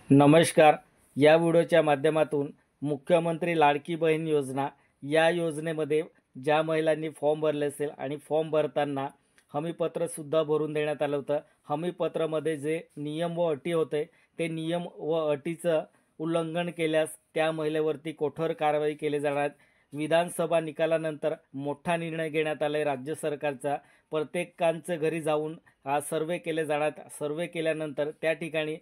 नमस्कार. या व्हिडिओच्या माध्यमातून मुख्यमंत्री लाडकी बहीण योजना या योजनेमध्ये ज्या महिलांनी फॉर्म भरले असेल आणि फॉर्म भरताना हमीपत्रसुद्धा भरून देण्यात आलं होतं. हमीपत्रामध्ये जे नियम व अटी होते ते नियम व अटीचं उल्लंघन केल्यास त्या महिलेवरती कठोर कारवाई केली जाणार. विधानसभा निकालानंतर मोठा निर्णय घेण्यात आला आहे राज्य सरकारचा. प्रत्येकांच्या घरी जाऊन सर्वे केले जाणार. सर्वे केल्यानंतर त्या ठिकाणी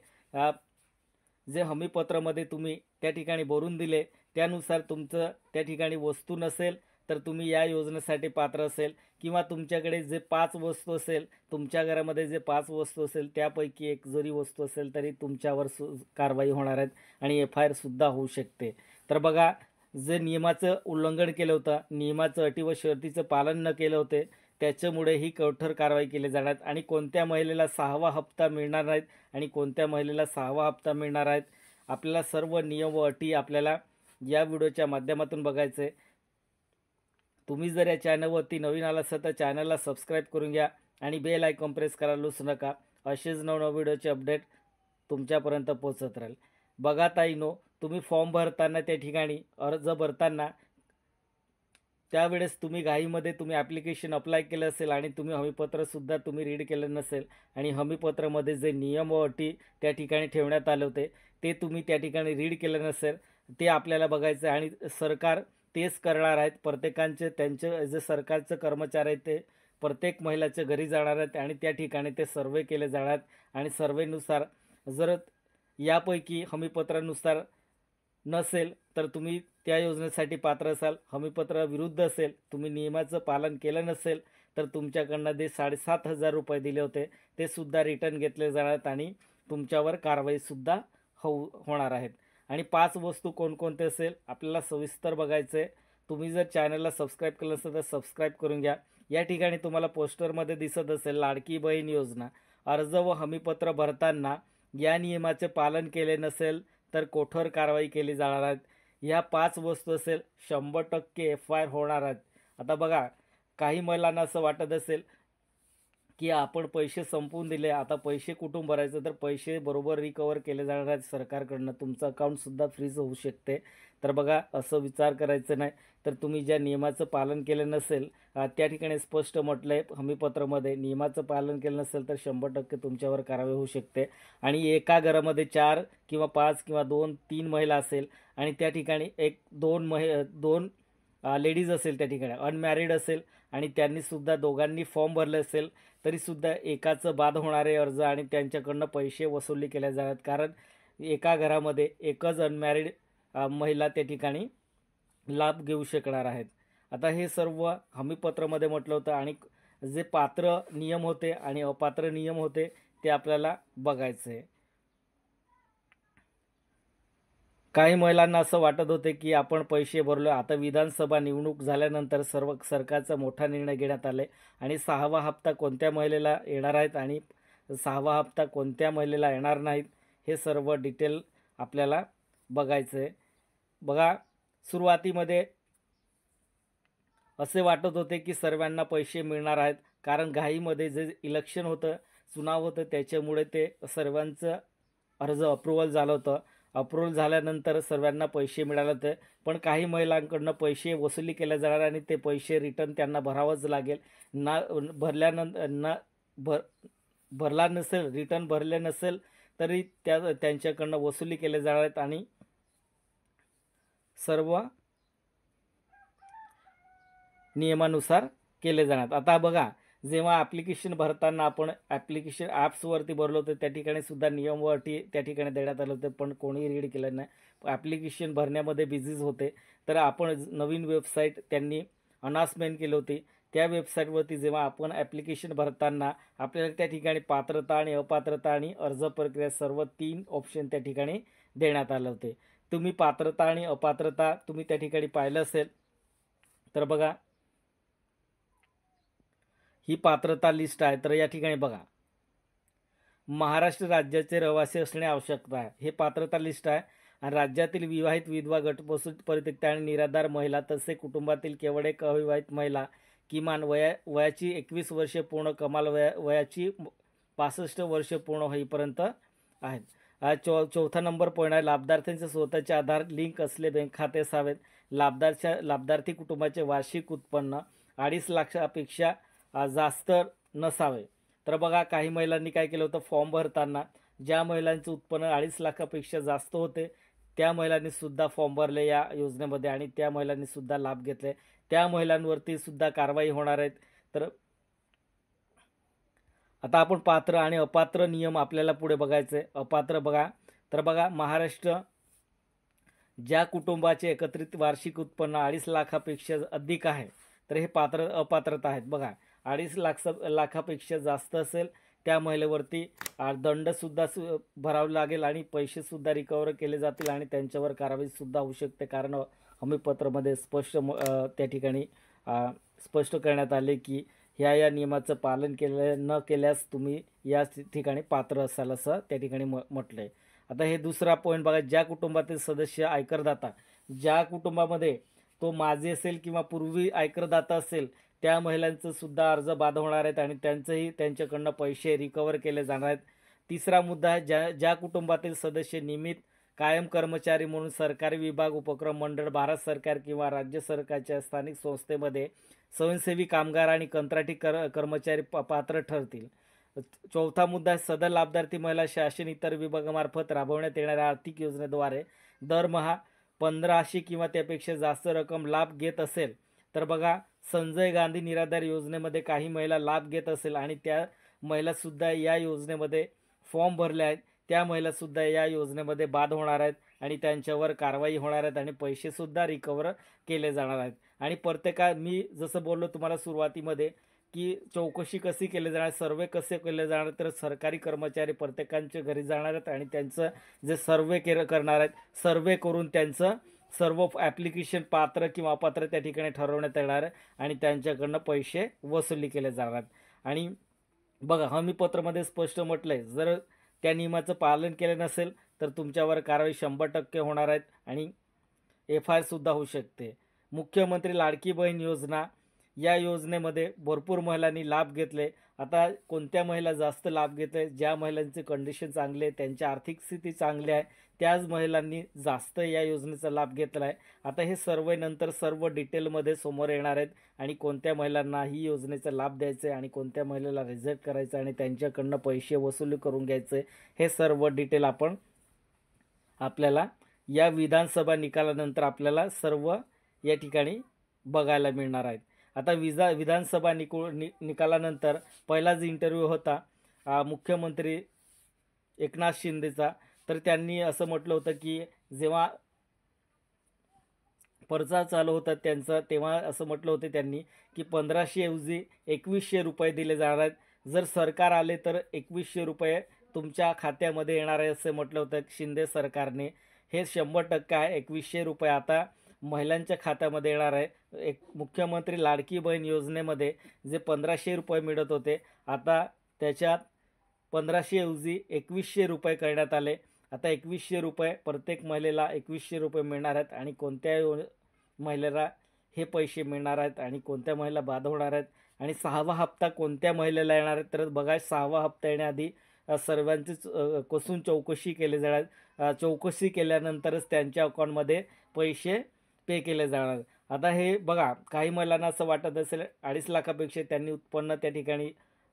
जे हमीपत्रामध्ये तुम्ही त्या ठिकाणी भरून दिले त्यानुसार तुमचं त्या ठिकाणी वस्तू नसेल तर तुम्ही या योजनेसाठी पात्र असेल, किंवा तुमच्याकडे जे 5 वस्तू असेल, तुमच्या घरामध्ये जे 5 वस्तू असेल त्यापैकी एक जरी वस्तू असेल तरी तुमच्यावर कारवाई होणार आहे आणि FIR सुद्धा होऊ शकते. तर बघा, जे नियमाचं उल्लंघन केलं होतं, नियमाचं अटी व शर्तीचं पालन न केलं होते त्याच्यामुळे ही कठोर कारवाई केली जाणार. आणि कोणत्या महिलेला 6वा हप्ता मिळणार नाहीत आणि कोणत्या महिलेला 6वा हप्ता मिळणार आहेत, आपल्याला सर्व नियम व अटी आपल्याला या व्हिडिओच्या माध्यमातून बघायचं आहे. तुम्ही जर या चॅनलवरती नवीन आला असाल तर चॅनलला सबस्क्राईब करून घ्या आणि बेल आयकॉन प्रेस करायला विसरू नका. असेच नवनवीन व्हिडिओचे अपडेट तुमच्यापर्यंत पोहोचत राहील. बघा ताईनो, तुम्ही फॉर्म भरताना त्या ठिकाणी अर्ज भरताना त्यावेळेस तुम्ही घाईमध्ये तुम्ही ॲप्लिकेशन अप्लाय केलं असेल आणि तुम्ही हमीपत्रसुद्धा तुम्ही रीड केलं नसेल आणि हमीपत्रामध्ये जे नियम व अटी त्या ठिकाणी ठेवण्यात आले होते ते तुम्ही त्या ठिकाणी रीड केलं नसेल, ते आपल्याला बघायचं आहे. आणि सरकार तेच करणार आहेत. प्रत्येकांचे त्यांचे जे सरकारचे कर्मचारी आहेत ते प्रत्येक महिलाच्या घरी जाणार आहेत आणि त्या ठिकाणी ते सर्वे केले जाणार. आणि सर्वेनुसार जर यापैकी हमीपत्रानुसार नसेल तर तुम्ही त्या योजनेसाठी पात्र असाल. हमीपत्र विरुद्ध असेल, तुम्ही नियमाचं पालन केलं नसेल तर तुमच्याकडनं जे 7,500 रुपये दिले होते ते सुद्धा रिटर्न घेतले जाणार आणि तुमच्यावर कारवाईसुद्धा होणार आहेत. आणि 5 वस्तू कोणकोणते असेल आपल्याला सविस्तर बघायचं आहे. तुम्ही जर चॅनलला सबस्क्राईब केलं असेल तर सबस्क्राईब करून घ्या. या ठिकाणी तुम्हाला पोस्टरमध्ये दिसत असेल लाडकी बहीण योजना. अर्ज व हमीपत्र भरताना या नियमाचे पालन केले नसेल तर कठोर कारवाई केली जाणार आहे. ह्या 5 वस्तू असेल 100% FIR होणार आहेत. आता बघा, काही महिलांना असं वाटत असेल की आपण पैसे संपवून दिले, आता पैसे कुठून भरायचं, तर पैसे बरोबर रिकवर केले जाणार आहेत सरकारकडनं. तुमचं अकाउंटसुद्धा फ्रीज होऊ शकते. तर बघा, असं विचार करायचं नाही. तर तुम्ही ज्या नियमाचं पालन केलं नसेल, त्या ठिकाणी स्पष्ट म्हटलं आहे हमीपत्रामध्ये, नियमाचं पालन केलं नसेल तर 100% तुमच्यावर कारवाई होऊ शकते. आणि एका घरामध्ये 4 किंवा 5 किंवा 2-3 महिला असेल आणि त्या ठिकाणी 2 लेडीज असेल, त्या ठिकाणी अनमॅरिड असेल आणि त्यांनीसुद्धा दोघांनी फॉर्म भरले असेल तरीसुद्धा एकाचं बाद होणारे अर्ज आणि त्यांच्याकडनं पैसे वसुली केले जातात. कारण एका घरामध्ये एकच अनमॅरिड महिला त्या ठिकाणी लाभ घेऊ शकणार आहेत. आता हे सर्व हमीपत्रामध्ये म्हटलं होतं आणि जे पात्र नियम होते आणि अपात्र नियम होते ते आपल्याला बघायचं आहे. काही महिलांना असं वाटत होते की आपण पैसे भरलो. आता विधानसभा निवडणूक झाल्यानंतर सरकारचा मोठा निर्णय घेण्यात आले आणि 6वा हप्ता कोणत्या महिलेला येणार आहेत आणि 6वा हप्ता कोणत्या महिलेला येणार नाहीत हे सर्व डिटेल आपल्याला बघायचं आहे. बघा, सुरुवातीमध्ये असे वाटत होते की सर्वांना पैसे मिळणार आहेत, कारण घाईमध्ये जे इलेक्शन होतं, चुनाव होतं, त्याच्यामुळे ते सर्वांचं अर्ज अप्रूव्हल झालं होतं. अप्रूव्हल झाल्यानंतर सर्वांना पैसे मिळाले होते, पण काही महिलांकडनं पैसे वसुली केले जाणार आणि ते पैसे रिटर्न त्यांना भरावंच लागेल. ना भरल्यानंतर भरला नसेल, रिटर्न भरले नसेल तरी त्यांच्याकडनं वसुली केले जाणार आहेत आणि सर्व नियमानुसार केले जाणार. आता बघा, जेव्हा ॲप्लिकेशन भरताना आपण ॲप्लिकेशन ॲप्सवरती भरलो होतं त्या ठिकाणी सुद्धा नियम व अटी त्या ठिकाणी देण्यात आले होते, पण कोणी रीड केलं नाही. ॲप्लिकेशन भरण्यामध्ये बिझीज होते. तर आपण नवीन वेबसाईट त्यांनी अनाउन्समेंट केली होती. त्या वेबसाईटवरती जेव्हा आपण ॲप्लिकेशन भरताना आपल्याला त्या ठिकाणी पात्रता आणि अपात्रता आणि अर्ज प्रक्रिया सर्व 3 ऑप्शन त्या ठिकाणी देण्यात आले होते. तुम्ही पात्रता आणि अपात्रता तुम्ही त्या ठिकाणी पाहिलं असेल तर बघा, ही पात्रता लिस्ट आहे. तर या ठिकाणी बघा, महाराष्ट्र राज्याचे रहिवासी असणे आवश्यक आहे, हे पात्रता लिस्ट आहे. आणि राज्यातील विवाहित, विधवा, घटस्फोट, परित्यक्ता आणि निराधार महिला तसे कुटुंबातील केवळ एक अविवाहित महिला किमान वयाची 21 वर्षे पूर्ण, कमाल वयाची 65 वर्षे पूर्ण होईपर्यंत आहेत. चौथा नंबर पॉईंट आहे, लाभार्थ्यांचे स्वतःचे आधार लिंक असले बँक खाते असावेत. लाभार्थी कुटुंबाचे वार्षिक उत्पन्न 2.5 लाखापेक्षा जास्त नसावे. तर बघा, काही महिलांनी काय केलं होतं, फॉर्म भरताना ज्या महिलांचं उत्पन्न 2.5 लाखापेक्षा जास्त होते त्या महिलांनी सुद्धा फॉर्म भरले या योजनेमध्ये आणि त्या महिलांनी सुद्धा लाभ घेतले. त्या महिलांवरती सुद्धा कारवाई होणार आहेत. तर आता आपण पात्र आणि अपात्र नियम आपल्याला पुढे बघायचे. अपात्र बघा, तर बघा, महाराष्ट्र ज्या कुटुंबाचे एकत्रित वार्षिक उत्पन्न 2.5 लाखापेक्षा अधिक आहे तर हे अपात्रता आहेत. बघा, 2.5 लाखापेक्षा जास्त असेल त्या महिलेवरती दंडसुद्धा भरावा लागेल आणि पैसेसुद्धा रिकवर केले जातील आणि त्यांच्यावर कारवाईसुद्धा होऊ शकते. कारण हमीपत्रामध्ये त्या ठिकाणी स्पष्ट करण्यात आले की या नियमाचं पालन न केल्यास तुम्ही या ठिकाणी पात्र असाल असं त्या ठिकाणी म्हटलं आहे. आता हे दुसरा पॉईंट बघा, ज्या कुटुंबातील सदस्य आयकरदाता, ज्या कुटुंबामध्ये तो माजी असेल किंवा पूर्वी आयकरदाता असेल त्या महिलांचं सुद्धा अर्ज बाद होणार आहेत आणि त्यांच्याकडनं पैसे रिकवर केले जाणार आहेत. तिसरा मुद्दा आहे, ज्या कुटुंबातील सदस्य नियमित कायम कर्मचारी म्हणून सरकारी विभाग, उपक्रम मंडळ, भारत सरकार किंवा राज्य सरकारच्या स्थानिक संस्थेमध्ये स्वयंसेवी कामगार आणि कंत्राटी कर्मचारी पात्र ठरतील. चौथा मुद्दा आहे, सदर लाभार्थी महिला शासन इतर विभागामार्फत राबवण्यात येणाऱ्या आर्थिक योजनेद्वारे दरमहा 1500 किंवा त्यापेक्षा जास्त रक्कम लाभ घेत असेल तर बघा, संजय गांधी निराधार योजनेमध्ये काही महिला लाभ घेत असेल आणि त्या महिलासुद्धा या योजनेमध्ये फॉर्म भरले आहेत, त्या महिलासुद्धा या योजनेमध्ये बाद होणार आहेत आणि त्यांच्यावर कारवाई होणार आहेत आणि पैसेसुद्धा रिकवर केले जाणार आहेत. आणि मी जसं बोललो तुम्हाला सुरुवातीमध्ये की चौकशी कशी केली जाणार, सर्वे कसे केले जाणार, तर सरकारी कर्मचारी प्रत्येकांच्या घरी जाणार आहेत आणि त्यांचं जे सर्वे करणार आहेत, सर्वे करून त्यांचं सर्व ॲप्लिकेशन पात्र किंवा अपात्र त्या ठिकाणी ठरवण्यात येणार आहे आणि त्यांच्याकडनं पैसे वसुली केले जाणार आहेत. आणि बघा, हमीपत्रामध्ये स्पष्ट म्हटलं आहे, जर त्या नियमाचं पालन केलं नसेल तर तुमच्यावर कारवाई 100% होणार आहेत आणि FIR होऊ शकते. मुख्यमंत्री लाडकी बहीण योजना, या योजनेमध्ये भरपूर महिलांनी लाभ घेतले. आता कोणत्या महिला जास्त लाभ घेतले, ज्या महिलांचे कंडिशन चांगले आहे, त्यांची आर्थिक स्थिती चांगली आहे, त्याच महिलांनी जास्त या योजनेचा लाभ घेतला आहे. आता हे नंतर सर्व डिटेलमध्ये समोर येणार आहेत आणि कोणत्या महिलांना ही योजनेचा लाभ द्यायचा आहे आणि कोणत्या महिलेला रिजेक्ट करायचं आणि त्यांच्याकडनं पैसे वसुली करून घ्यायचे, हे सर्व डिटेल आपल्याला या विधानसभा निकालानंतर आपल्याला सर्व या ठिकाणी बघायला मिळणार आहेत. आता विधानसभा निकालानंतर पहिलाच इंटरव्ह्यू होता मुख्यमंत्री एकनाथ शिंदेचा. तर त्यांनी असं म्हटलं होतं की जेव्हा प्रचार चालू होता त्यांचा, तेव्हा असं म्हटलं होतं त्यांनी की 1500 ऐवजी 2100 रुपये दिले जाणार आहेत. जर सरकार आले तर 2100 रुपये तुमच्या खात्यामध्ये येणार आहे असं म्हटलं होतं शिंदे सरकारने. हे 100% आहे. 2100 रुपये आता महिलांच्या खात्यामध्ये येणार आहे. मुख्यमंत्री लाडकी बहीण योजनेमध्ये जे 1500 रुपये मिळत होते, आता त्याच्यात 1500 ऐवजी 2100 रुपये करण्यात आले. आता 2100 रुपये प्रत्येक महिलेला 2100 रुपये मिळणार आहेत आणि कोणत्या महिलेला हे पैसे मिळणार आहेत आणि कोणत्या महिला बाद होणार आहेत आणि 6वा हप्ता कोणत्या महिलेला येणार आहे. तर बघा, 6वा हप्ता येण्याआधी सर्वांचीच कसून चौकशी केली जाणार. चौकशी केल्यानंतरच त्यांच्या अकाउंटमध्ये पैसे पे केले जाणार. आता हे बघा, काही महिलांना असं वाटत असेल 2.5 लाखापेक्षा त्यांनी उत्पन्न त्या ठिकाणी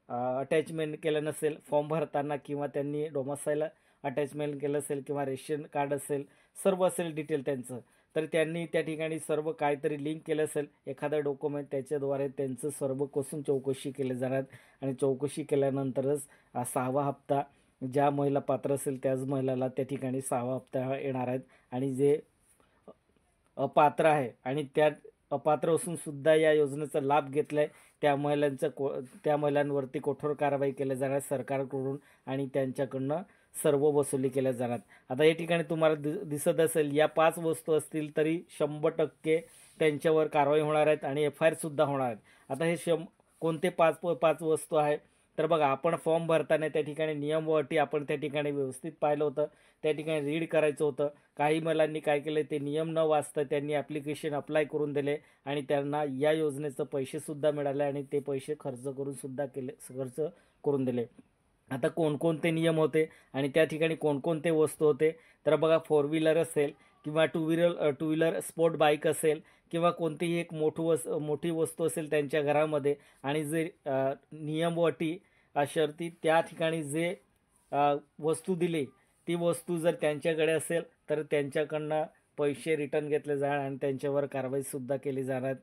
अटॅचमेंट केलं नसेल फॉर्म भरताना किंवा त्यांनी डोमेसाईल अटॅचमेंट केलं असेल किंवा रेशन कार्ड असेल, सर्व असेल डिटेल त्यांचं, तर त्यांनी त्या ठिकाणी सर्व काहीतरी लिंक केलं असेल एखादं डॉक्युमेंट, त्याच्याद्वारे त्यांचं सर्व कसून चौकशी केली जाणार आणि चौकशी केल्यानंतरच 6वा हप्ता ज्या महिला पात्र असेल त्याच महिलाला त्या ठिकाणी 6वा हप्ता येणार आहेत आणि जे अपात्र आहे आणि त्या अपात्र असून सुद्धा या योजनेचा लाभ घेतला आहे त्या महिलांवरती कठोर कारवाई केली जाणार सरकारकडून आणि त्यांच्याकडनं सर्व वसुली केल्या जाणार. आता या ठिकाणी तुम्हाला दिसत असेल या 5 वस्तू असतील तरी 100% त्यांच्यावर कारवाई होणार आहेत आणि FIR होणार आहेत. आता हे कोणते 5 वस्तू आहे, तर बघा, आपण फॉर्म भरताना त्या ठिकाणी नियम व अटी आपण त्या ठिकाणी व्यवस्थित पाहिलं होतं, त्या ठिकाणी रीड करायचं होतं. काही महिलांनी काय केलं, ते नियम न वाचता त्यांनी ॲप्लिकेशन अप्लाय करून दिले आणि त्यांना या योजनेचं पैसेसुद्धा मिळाले आणि ते पैसे खर्च करून दिले. आता कोणकोणते नियम होते आणि त्या ठिकाणी कोणकोणते वस्तू होते, तर बघा फोर व्हीलर असेल किंवा टू व्हीलर स्पोर्ट बाईक असेल किंवा कोणतीही एक मोठी वस्तू असेल त्यांच्या घरामध्ये आणि जे नियम व अटी शर्ती त्या ठिकाणी जे वस्तू दिली ती वस्तू जर त्यांच्याकडे असेल तर त्यांच्याकडनं पैसे रिटर्न घेतले जाणार आणि त्यांच्यावर कारवाईसुद्धा केली जाणार.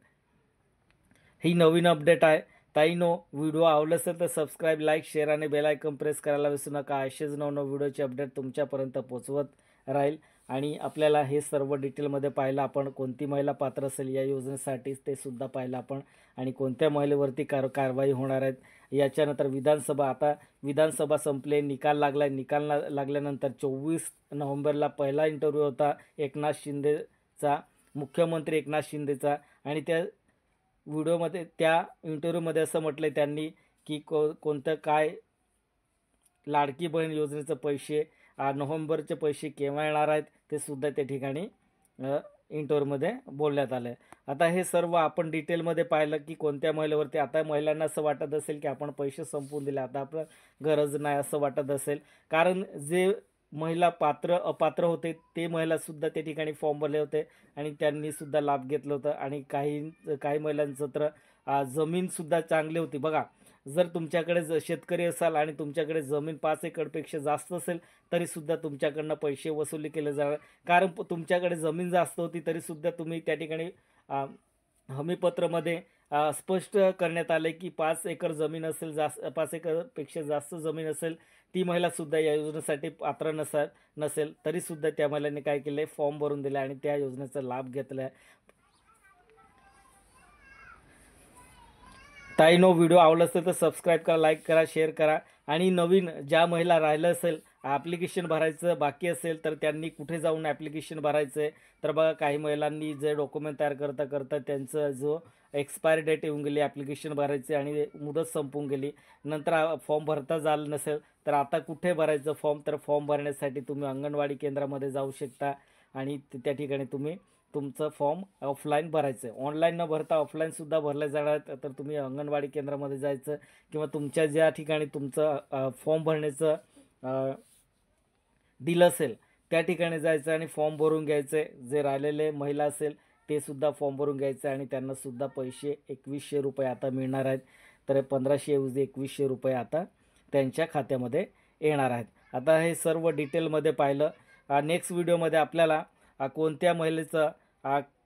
ही नवीन अपडेट आहे. ताईनो, व्हिडिओ आवडला असेल तर सबस्क्राईब, लाईक, शेअर आणि बेल आयकॉन प्रेस करायला विसरू नका. असेच नवनवीन व्हिडिओचे अपडेट तुमच्यापर्यंत पोहोचवत राहील. आणि आपल्याला हे सर्व डिटेलमध्ये पाहिलं आपण, कोणती महिला पात्र असेल या योजनेसाठी ते सुद्धा पाहिलं आपण आणि कोणत्या महिलेवरती कारवाई होणार आहेत. याच्यानंतर विधानसभा संपले, निकाल लागला. लागल्यानंतर 24 नोव्हेंबरला पहिला इंटरव्ह्यू होता मुख्यमंत्री एकनाथ शिंदेचा आणि त्या इंटरव्ह्यूमध्ये असं म्हटलं त्यांनी की कोणतं काय लाडकी बहीण योजनेचे पैसे, नोव्हेंबरचे पैसे केव्हा येणार आहेत ते सुद्धा त्या ठिकाणी इंटरव्ह्यूमध्ये बोलण्यात आलं. आता हे सर्व आपण डिटेलमध्ये पाहिलं की कोणत्या महिलेवरती. आता महिलांना असं वाटत असेल की आपण पैसे संपवून दिले, आता आपलं गरज नाही असं वाटत असेल, कारण जे महिला अपात्र होते ते महिलासुद्धा त्या ठिकाणी फॉर्म भरले होते आणि त्यांनीसुद्धा लाभ घेतलं होतं. आणि काही महिलांचं तर जमीनसुद्धा चांगली होती. बघा, जर तुमच्याकडे शेतकरी असाल आणि तुमच्याकडे जमीन 5 एकरपेक्षा जास्त असेल तरीसुद्धा तुमच्याकडनं पैसे वसुली केले जाणार, कारण तुमच्याकडे जमीन जास्त होती तरीसुद्धा तुम्ही त्या ठिकाणी हमीपत्रामध्ये स्पष्ट करण्यात आले की 5 एकर जमीन असेल, 5 एकरपेक्षा जास्त जमीन असेल ती महिलासुद्धा या योजनेसाठी पात्र नसेल तरीसुद्धा त्या महिलांनी काय केलं, फॉर्म भरून दिला आणि त्या योजनेचा लाभ घेतला. ताईनो, व्हिडिओ आवडला असेल तर सबस्क्राईब करा, लाईक करा, शेअर करा. आणि नवीन ज्या महिला राहिलं असेल, ॲप्लिकेशन भरायचं बाकी असेल तर त्यांनी कुठे जाऊन ॲप्लिकेशन भरायचं आहे, तर बघा काही महिलांनी जे डॉक्युमेंट तयार करता त्यांचा जो एक्सपायरी डेट येऊन गेली ॲप्लिकेशन भरायचे आणि मुदत संपून गेली, नंतर फॉर्म भरता झालं नसेल तर आता कुठे भरायचं फॉर्म, तर फॉर्म भरण्यासाठी तुम्ही अंगणवाडी केंद्रामध्ये जाऊ शकता आणि त्या ठिकाणी तुम्ही तुमचं फॉर्म ऑफलाईन भरायचं आहे. ऑनलाईन न भरता ऑफलाईनसुद्धा भरले जाणार आहेत. तर तुम्ही अंगणवाडी केंद्रामध्ये जायचं किंवा तुमच्या ज्या ठिकाणी तुमचं फॉर्म भरण्याचं दिलं असेल त्या ठिकाणी जायचं आणि फॉर्म भरून घ्यायचं आहे. जे राहिलेले महिला असेल ते सुद्धा फॉर्म भरून घ्यायचं आणि त्यांनासुद्धा पैसे 2100 रुपये आता मिळणार आहेत. तर 1500 ऐवजी 2100 रुपये आता त्यांच्या खात्यामध्ये येणार आहेत. आता हे सर्व डिटेलमध्ये पाहिलं. नेक्स्ट व्हिडिओमध्ये आपल्याला कोणत्या महिलेचं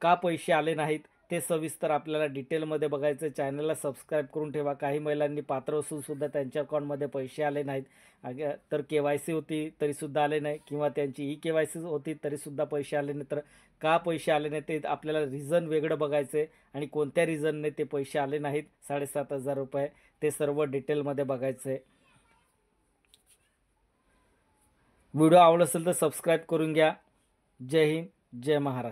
का पैसे आले नाहीत ते सविस्तर आपल्याला डिटेलमध्ये बघायचं. चॅनलला सबस्क्राईब करून ठेवा. काही महिलांनी पात्र असूनसुद्धा त्यांच्या अकाउंटमध्ये पैसे आले नाहीत, तर KYC होती तरीसुद्धा आले नाही किंवा त्यांची KYC होती तरीसुद्धा पैसे आले नाही. तर का पैसे आले नाही ते आपल्याला रिझन वेगळं बघायचं आहे आणि कोणत्या रिझनने ते पैसे आले नाहीत 7,500 रुपये ते सर्व डिटेलमध्ये बघायचं आहे. व्हिडिओ आवडला असेल तर सबस्क्राईब करून घ्या. जय हिंद, जय महाराष्ट्र.